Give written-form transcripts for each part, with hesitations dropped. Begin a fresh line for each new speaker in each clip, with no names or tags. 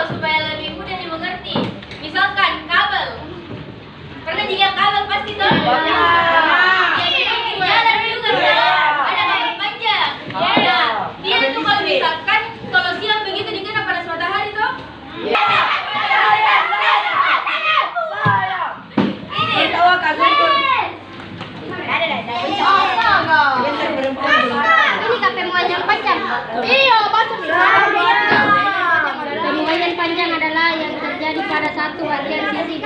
Supaya lebih mudah dimengerti. Misalkan kabel. Pernah juga kabel pasti tahu. Jalan juga ada kabel panjang. Nah, dia tuh kalau misalkan kalau siang begitu dikena panas matahari tuh. Ini tahu kabel. Ini kepemuan yang panjang. Iya, baca pemuaian yang panjang adalah yang terjadi pada satu bagian sisi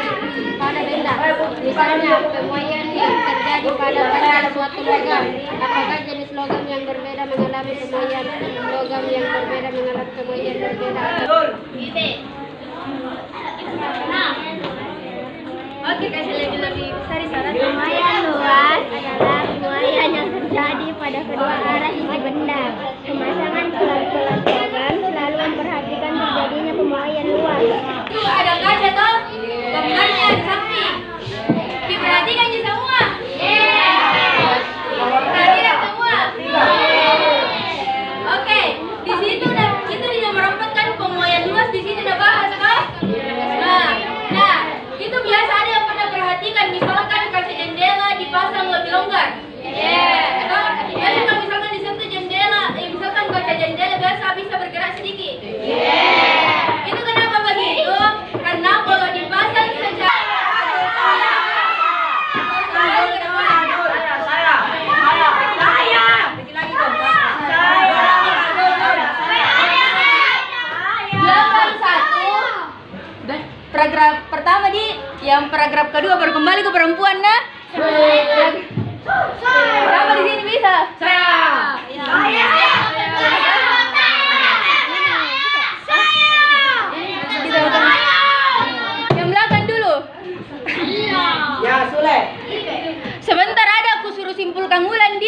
pada benda. Misalnya, pemuaian yang terjadi pada panjang suatu logam. Apakah jenis logam yang berbeda mengalami pemuaian? Logam yang berbeda mengalami pemuaian berbeda. Ini. Nah. Oke, kasih lebih besar syarat. Pemuaian luas adalah pemuaian yang terjadi pada kedua arah isi benda. Pemasangan pelan-pelan logam selalu memperhatikan terjadinya pemuaian luas. Itu ada kaca toh? Gambarnya di samping. Diperhatikan aja semua. Perhatikan semua. Oke, di situ udah itu di nomor 4 kan pemuaian luas di sini udah bahas kan? Nah, itu biasa ada yang pernah perhatikan misalkan kaca jendela dipasang lebih longgar. Jadi kalau misalkan di situ jendela, misalkan kaca jendela biasa bisa bergerak sedikit. Itu kenapa begitu? Karena kalau dipasang secara paragraf pertama yang paragraf kedua baru kembali ke perempuan nah. Siapa di sini bisa? Saya. Yang belakang dulu.
Ya, Sule.
Sebentar ada aku suruh simpulkan ulang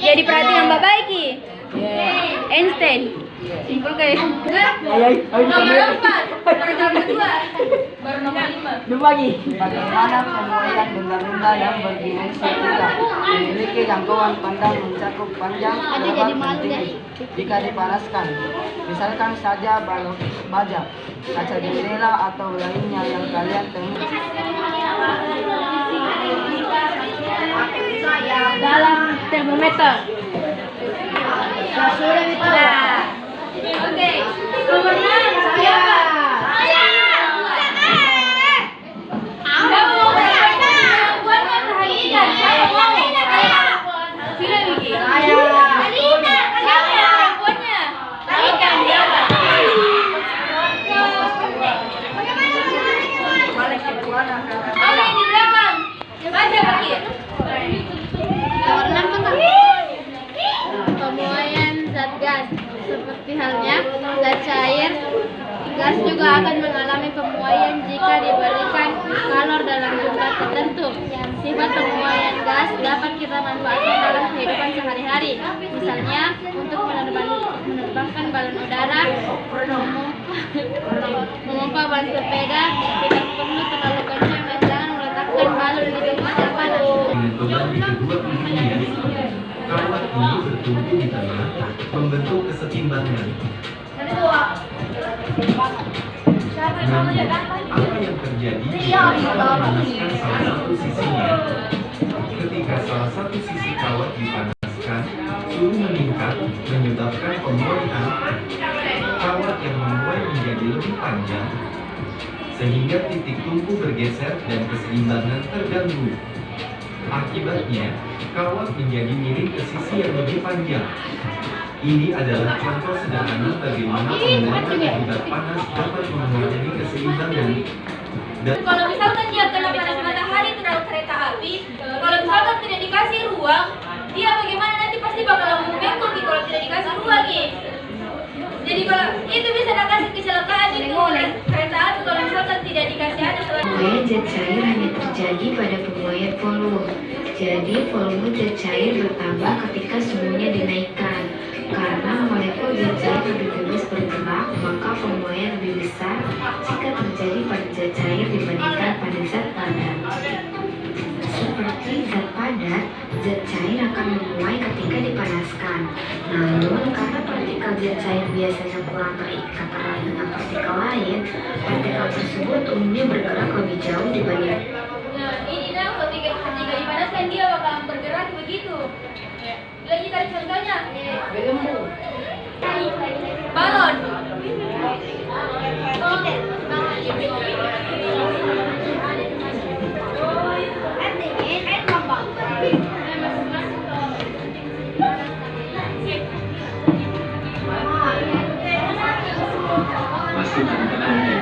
ya diperhatikan Mbak Baiki. Einstein. Simpulkan. Nomor 4, paragraf kedua. Baru nomor 5.
Berbagi. Bagaimana pemuaian benda-benda yang berdimensi 3 memiliki jangkauan pandang mencakup panjang, lebar, dan tinggi jika dipanaskan. Misalkan saja balok baja, kaca jendela atau lainnya yang kalian temui
Dalam termometer. Oke, nomor 6 siapa? Pemuaian zat gas seperti halnya zat cair, gas juga akan mengalami pemuaian jika diberikan kalor dalam jumlah tertentu. Sifat pemuaian gas dapat kita manfaatkan dalam kehidupan sehari-hari, misalnya untuk menerbangkan balon udara, memompa ban sepeda. Tidak perlu terlalu kencang dan jangan meletakkan balon di tempat yang panas.
Dengan beban di kedua pipinya, kawat ini bertumpu di tengah, membentuk kesetimbangan. Namun, apa yang terjadi jika dipanaskan salah satu sisinya? Ketika salah satu sisi kawat dipanaskan, suhu meningkat, menyebabkan pemuaian. Kawat yang memuai menjadi lebih panjang, sehingga titik tumpu bergeser dan keseimbangan terganggu. Akibatnya, kawat menjadi miring ke sisi yang lebih panjang. Ini adalah contoh sederhana bagaimana pemuaian akibat panas dapat mengurangi keseimbangan.
Kalau misalkan dia kena panas matahari terhadap kereta api, kalau misalkan tidak dikasih ruang, dia bagaimana nanti pasti bakal membengkok kalau tidak dikasih ruang Jadi kalau itu bisa kasih kecelakaan itu kereta api kalau misalkan tidak dikasih ada.
Pemuaian zat cair hanya terjadi pada pemuaian volume. Jadi volume zat cair bertambah ketika suhunya dinaikkan. Karena molekul zat cair lebih bebas bergerak, maka pemuaian lebih besar jika terjadi pada zat cair dibandingkan pada zat padat. Seperti zat padat, zat cair akan memuai ketika dipanaskan. Namun, karena partikel zat cair biasanya kurang terikat erat dengan partikel lain, partikel tersebut umumnya bergerak lebih jauh dibanding.
Nah, ini ketika dipanaskan dia bakal bergerak begitu. Lagi tadi contohnya. Balon.
Masukkan bahan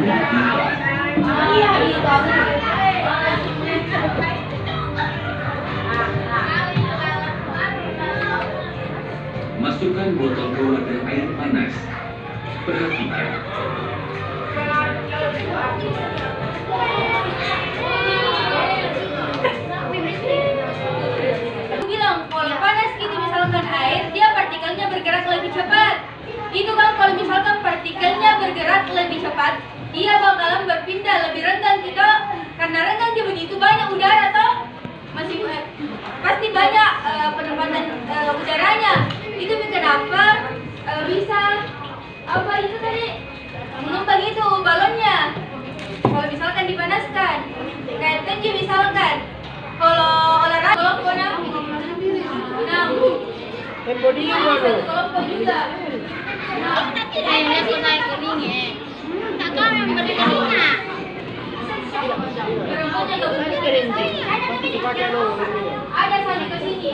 Masukkan botol ke wadah air panas. Perhatikan.
Aku bilang kalau panas gitu misalkan air, dia partikelnya bergerak lebih cepat. Itu kan kalau misalkan partikelnya bergerak lebih cepat, dia bakalan berpindah lebih renggang gitu. Karena renggang dia begitu banyak udara toh, masih pasti banyak penempatan udaranya. Itu kenapa bisa apa itu tadi mengembang itu balonnya. Kalau misalkan dipanaskan, kayak tadi misalkan kalau olahraga kelompok enam kelompok juga. Ada sali ke sini,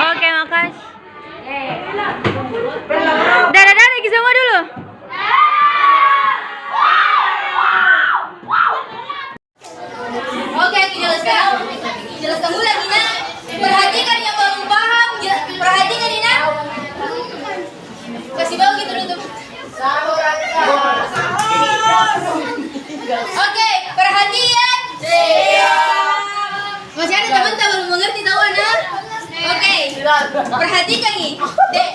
Oke, makasih. Dadah lagi semua dulu. Oke, aku jelaskan dulu lagi Nina. Perhatikan yang belum paham, perhatikan Nina. Kasih bau gitu dulu. Oke, perhatian. Masih ada teman tak belum mengerti tahu anak? Oke, perhatikan nih. Dek.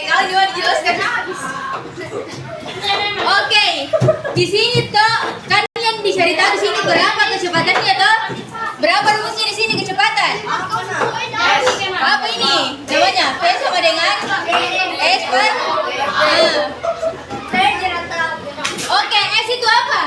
Kalau juga dijelaskan. Oke, di sini toh kan yang dicari tahu di sini berapa kecepatannya toh? Berapa rumusnya di sini kecepatan? Apa ini? Namanya P sama dengan S per. Oke, S itu apa?